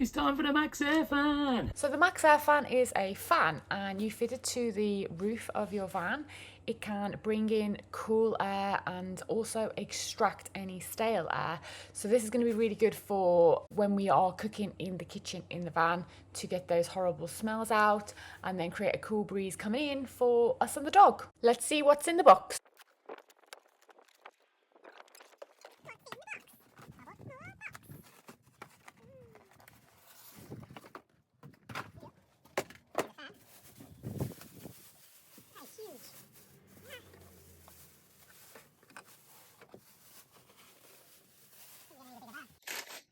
It's time for the Maxx Air Fan. So the Maxx Air Fan is a fan and you fit it to the roof of your van. It can bring in cool air and also extract any stale air. So this is going to be really good for when we are cooking in the kitchen in the van to get those horrible smells out and then create a cool breeze coming in for us and the dog. Let's see what's in the box.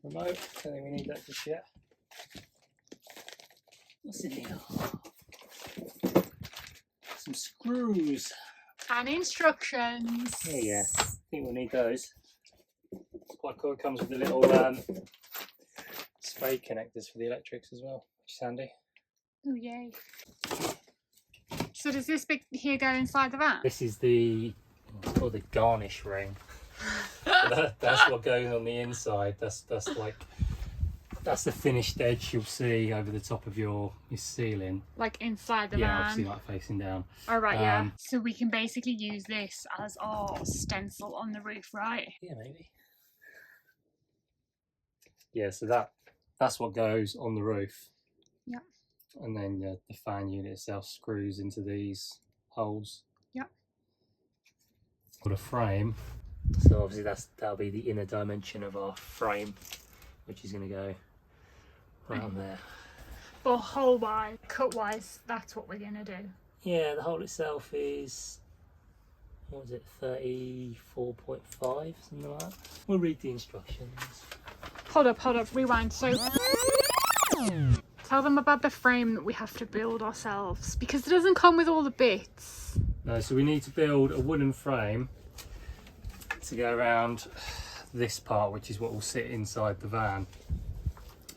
Remote, don't think we need that just yet. What's in here? Some screws. And instructions. Yeah, I think we'll need those. It's quite cool, it comes with the little spade connectors for the electrics as well, which is handy. Oh yay. So does this bit here go inside the van? This is the, it's called the garnish ring. That's what goes on the inside. That's the finished edge you'll see over the top of your ceiling. Like inside the van? van? Yeah, obviously like facing down. Oh right, yeah. So we can basically use this as our stencil on the roof, right? Yeah, maybe. Yeah, so that's what goes on the roof. Yeah. And then the fan unit itself screws into these holes. Yeah. For the frame. So obviously that'll be the inner dimension of our frame, which is going to go around there. But hole wise, cut wise, that's what we're going to do. Yeah, the hole itself is, what was it, 34.5, something like that. We'll read the instructions. Hold up, rewind. So tell them about the frame that we have to build ourselves, because it doesn't come with all the bits. No, so we need to build a wooden frame to go around this part, which is what will sit inside the van,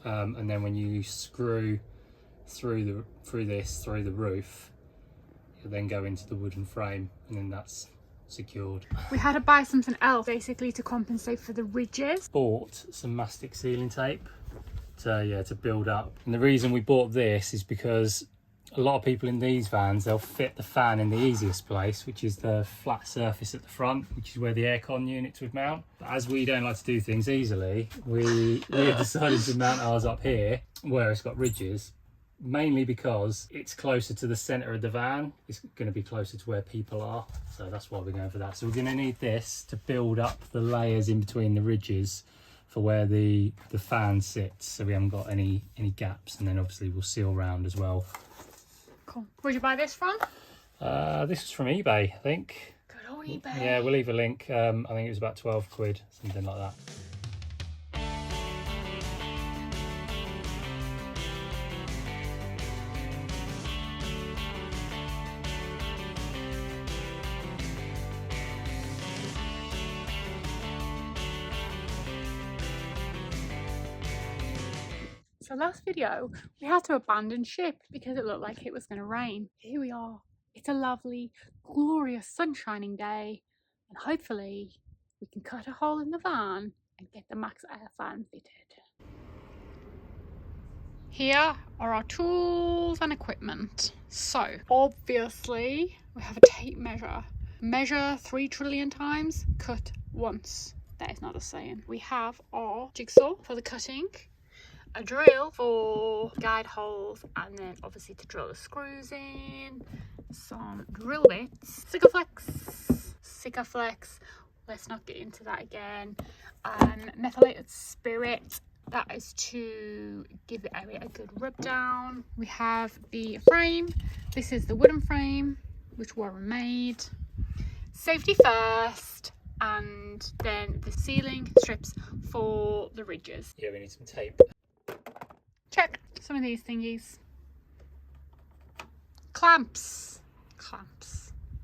and then when you screw through the roof, you'll then go into the wooden frame, and then that's secured. We had to buy something else basically to compensate for the ridges. Bought some mastic sealing tape to build up, and the reason we bought this is because a lot of people in these vans, they'll fit the fan in the easiest place, which is the flat surface at the front, which is where the aircon units would mount. But as we don't like to do things easily, we have decided to mount ours up here where it's got ridges, mainly because it's closer to the centre of the van. It's going to be closer to where people are, so that's why we're going for that. So we're going to need this to build up the layers in between the ridges for where the fan sits, so we haven't got any gaps, and then obviously we'll seal round as well. Cool. Where'd you buy this from? This was from eBay, I think. Good old eBay. Yeah, we'll leave a link. I think it was about 12 quid, something like that. So last video, we had to abandon ship because it looked like it was going to rain. Here we are. It's a lovely, glorious, sun-shining day, and hopefully we can cut a hole in the van and get the Maxx Air Fan fitted. Here are our tools and equipment. So obviously we have a tape measure. Measure 3 trillion times, cut once. That is not a saying. We have our jigsaw for the cutting, a drill for guide holes, and then obviously to drill the screws in, some drill bits, Sikaflex, let's not get into that again, methylated spirit, that is to give the area a good rub down. We have the frame, this is the wooden frame which were made, safety first, and then the sealing strips for the ridges. Yeah, we need some tape. Check some of these thingies. Clamps.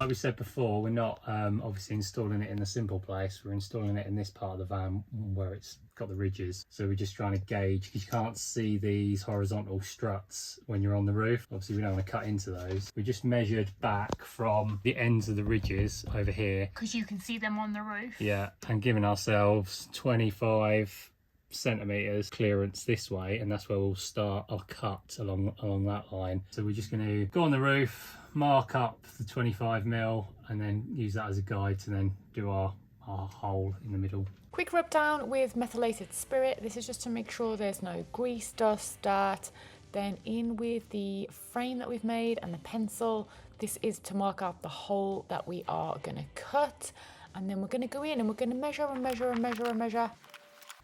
Like we said before, we're not obviously installing it in the simple place. We're installing it in this part of the van where it's got the ridges. So we're just trying to gauge, because you can't see these horizontal struts when you're on the roof. Obviously we don't want to cut into those. We just measured back from the ends of the ridges over here, because you can see them on the roof. yeah, and giving ourselves 25 centimeters clearance this way, and that's where we'll start our cut along that line. So we're just going to go on the roof, mark up the 25mm, and then use that as a guide to then do our hole in the middle. Quick rub down with methylated spirit. This is just to make sure there's no grease, dust, dirt. Then in with the frame that we've made and the pencil. This is to mark out the hole that we are going to cut. And then we're going to go in and we're going to measure and measure and measure and measure.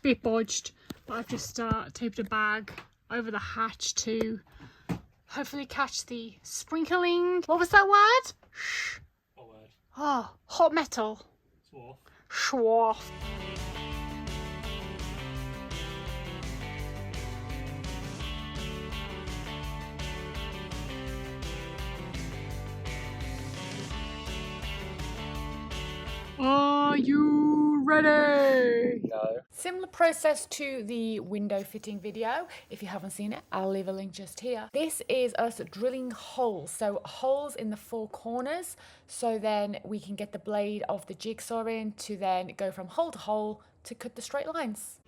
Bit bodged, but I've just taped a bag over the hatch to hopefully catch the sprinkling. What was that word? Shh. What word? Oh, hot metal. Swarf. Schwarf. Are you ready? No. Similar process to the window fitting video. If you haven't seen it, I'll leave a link just here. This is us drilling holes, so holes in the four corners, so then we can get the blade of the jigsaw in to then go from hole to hole to cut the straight lines.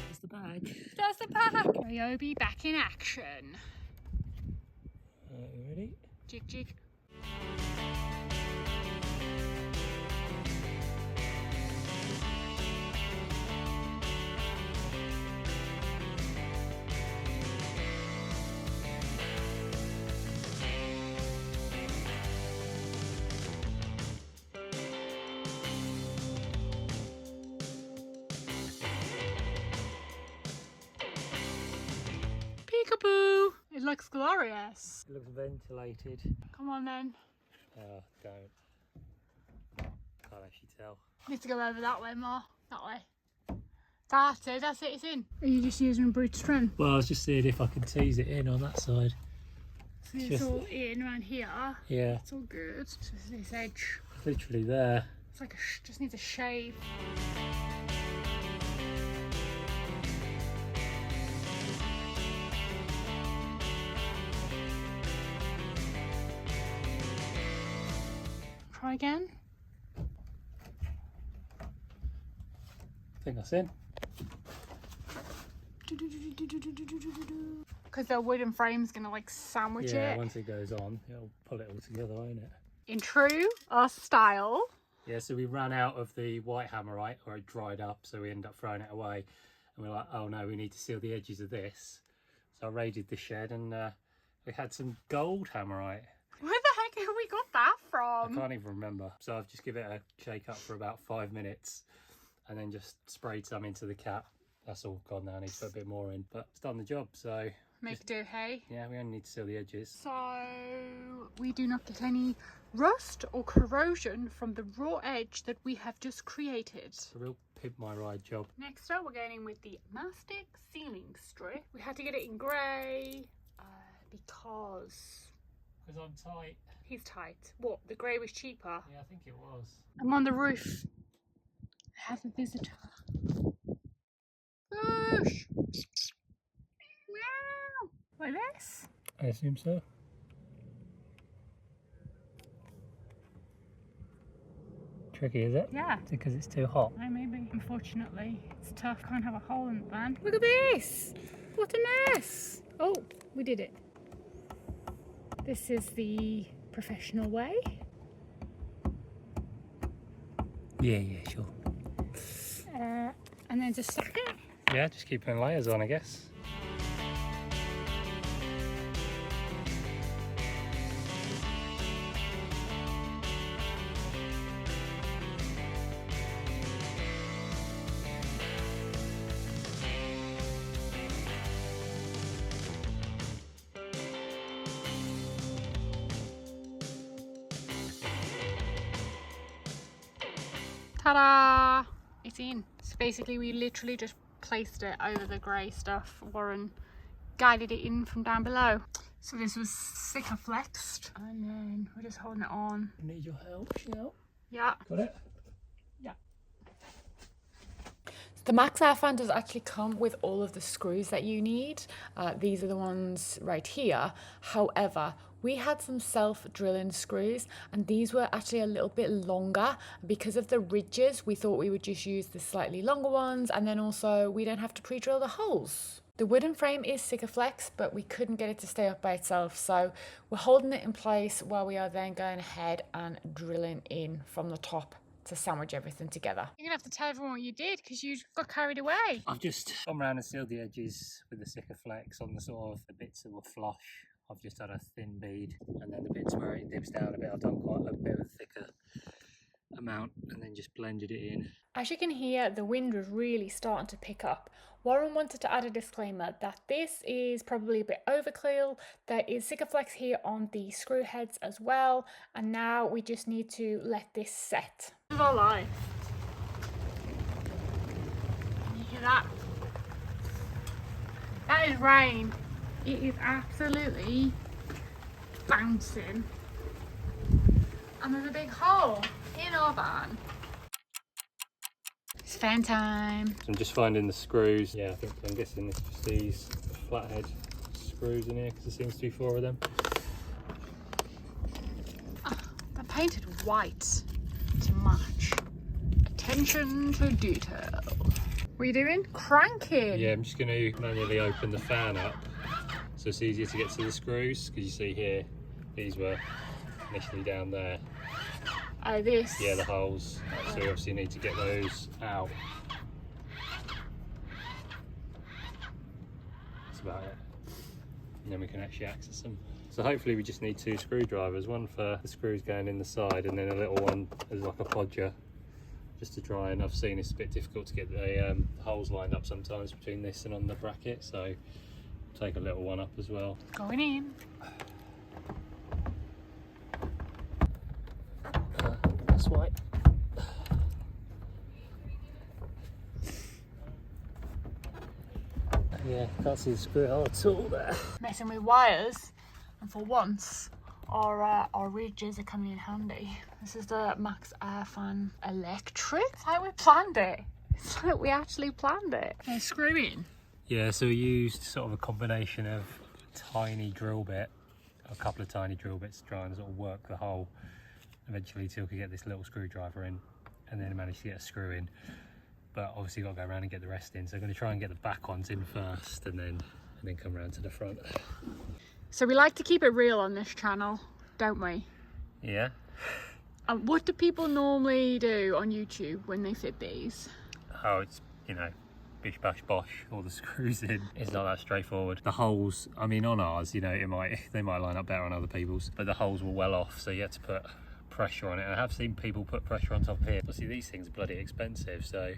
That's the bag. That's the pack. Ryobi back in action. You ready? Jig jig. Peekaboo! It looks glorious. It looks ventilated. Come on then. Oh, don't. Can't actually tell. Need to go over that way more. That way. That's it, it's in. Are you just using brute strength? Well, I was just seeing if I could tease it in on that side. So it's all in around here. Yeah. It's all good. It's just this edge. It's literally there. It's like just needs a shave. Try again. I think that's in. Because the wooden frame's gonna like sandwich Yeah, it. once it goes on, it'll pull it all together, won't it? In true us style. Yeah, so we ran out of the white hammerite, or it dried up, so we ended up throwing it away. And we're like, oh no, we need to seal the edges of this. So I raided the shed and we had some gold hammerite. Where the heck have we got that I from? can't even remember. So I've just given it a shake up for about 5 minutes and then just sprayed some into the cap. That's all gone now. I need to put a bit more in, but it's done the job. So Make do, hey? yeah, we only need to seal the edges. So we do not get any rust or corrosion from the raw edge that we have just created. It's a real pimp my ride job. Next up, we're going in with the mastic sealing strip. We had to get it in grey because I'm tight. he's tight. What? The grey was cheaper. Yeah, I think it was. I'm on the roof. I have a visitor. Push! Meow! Like this? I assume so. Tricky, is it? Yeah. Is it because it's too hot? No, maybe. Unfortunately, it's tough. Can't have a hole in the van. Look at this! What a mess! Oh, we did it. This is the professional way. Yeah, sure. And then just stack it. Yeah, just keeping layers on, I guess. Ta-da! It's in. So basically we literally just placed it over the grey stuff. Warren guided it in from down below. So this was thicker flexed. And then we're just holding it on. I need your help, Shell. Yeah. Got it? Yeah. The Maxx Air Fan does actually come with all of the screws that you need. These are the ones right here. However, We had some self-drilling screws and these were actually a little bit longer. Because of the ridges, we thought we would just use the slightly longer ones, and then also we don't have to pre-drill the holes. The wooden frame is Sikaflex, but we couldn't get it to stay up by itself, so we're holding it in place while we are then going ahead and drilling in from the top to sandwich everything together. You're gonna have to tell everyone what you did because you got carried away. I've just gone around and sealed the edges with the Sikaflex on the sort of the bits that were flush. I've just had a thin bead, and then the bits where it dips down a bit, I've done quite a bit of a thicker amount and then just blended it in. As you can hear, the wind was really starting to pick up. Warren wanted to add a disclaimer that this is probably a bit overkill. There is Sikaflex here on the screw heads as well, and now we just need to let this set. This is our life. You hear that? That is rain. It is absolutely bouncing. And there's a big hole in our van. It's fan time. So I'm just finding the screws. Yeah, I'm guessing it's just these flathead screws in here because there seems to be 4 of them. They're painted white to match. Attention to detail. What are you doing? Cranking. Yeah, I'm just going to manually open the fan up so it's easier to get to the screws, because you see here, these were initially down there. Oh, this? Yeah, the holes. So you obviously need to get those out. That's about it. And then we can actually access them. So hopefully we just need 2 screwdrivers, one for the screws going in the side and then a little one as like a podger, just to try, and I've seen it's a bit difficult to get the holes lined up sometimes between this and on the bracket, so take a little one up as well. Going in. That's white. Yeah, can't see the screw hole at all there. Messing with wires, and for once our ridges are coming in handy. This is the Maxx Air Fan electric. It's like we planned it. It's like we actually planned it. Okay, screw in. Yeah, so we used sort of a combination of a tiny drill bit, a couple of tiny drill bits to try and sort of work the hole. Eventually till we could get this little screwdriver in, and then managed to get a screw in. But obviously got to go around and get the rest in. So I'm going to try and get the back ones in first, and then come around to the front. So we like to keep it real on this channel, don't we? Yeah. And what do people normally do on YouTube when they fit these? Oh, it's, you know, bish bash bosh, all the screws in. It's not that straightforward. The holes, I mean, on ours, you know, they might line up better on other people's, but the holes were well off, so you had to put pressure on it. And I have seen people put pressure on top here. Obviously these things are bloody expensive, so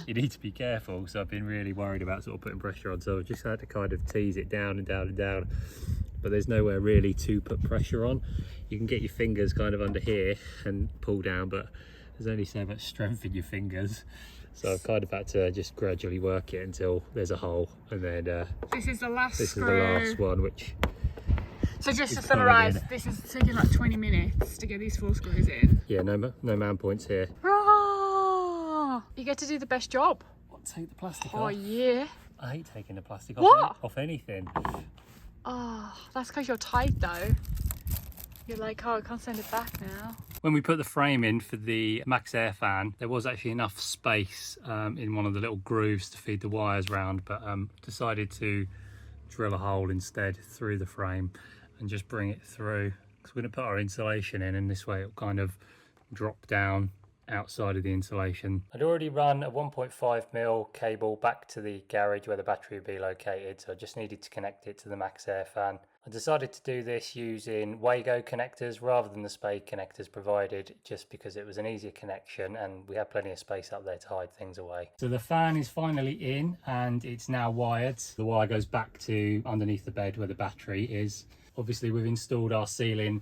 you need to be careful. So I've been really worried about sort of putting pressure on, so I've just had to kind of tease it down and down and down, but there's nowhere really to put pressure on. You can get your fingers kind of under here and pull down, but there's only so much strength in your fingers, so I've kind of had to just gradually work it until there's a hole, and then this is the last this screw. is the last one, which so just to summarise, this is taking like 20 minutes to get these 4 screws in. yeah, no man points here. Oh, you get to do the best job. What, take the plastic Oh off? yeah. I hate taking the plastic What? off anything. Oh, that's because you're tight though. You're like, oh, I can't send it back now. When we put the frame in for the Maxx Air Fan, there was actually enough space in one of the little grooves to feed the wires round, but decided to drill a hole instead through the frame and just bring it through. So we're going to put our insulation in, and this way it'll kind of drop down outside of the insulation. I'd already run a 1.5mm cable back to the garage where the battery would be located, so I just needed to connect it to the Maxx Air Fan. I decided to do this using Wago connectors rather than the spade connectors provided, just because it was an easier connection and we had plenty of space up there to hide things away. So the fan is finally in and it's now wired. The wire goes back to underneath the bed where the battery is. Obviously we've installed our ceiling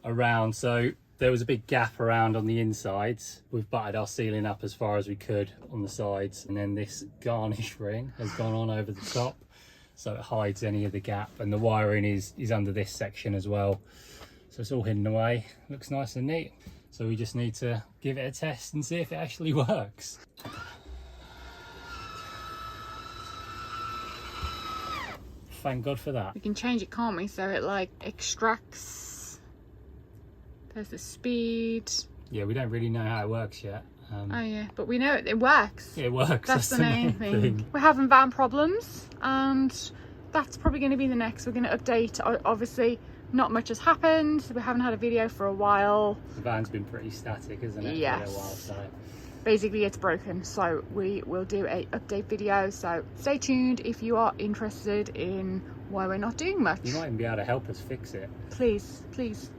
around, so there was a big gap around on the insides. We've butted our ceiling up as far as we could on the sides, and then this garnish ring has gone on over the top, so it hides any of the gap, and the wiring is under this section as well, so it's all hidden away. Looks nice and neat. So we just need to give it a test and see if it actually works. thank God for that. We can change it, can't we? So it like extracts. There's the speed. Yeah, we don't really know how it works yet. Oh yeah, but we know it works. It works. That's the main thing. We're having van problems, and that's probably going to be the next. We're going to update. Obviously, not much has happened. We haven't had a video for a while. The van's been pretty static, isn't it? Yes. For a while, so. Basically, it's broken, so we will do a update video. So stay tuned if you are interested in why we're not doing much. You might even be able to help us fix it. Please, please.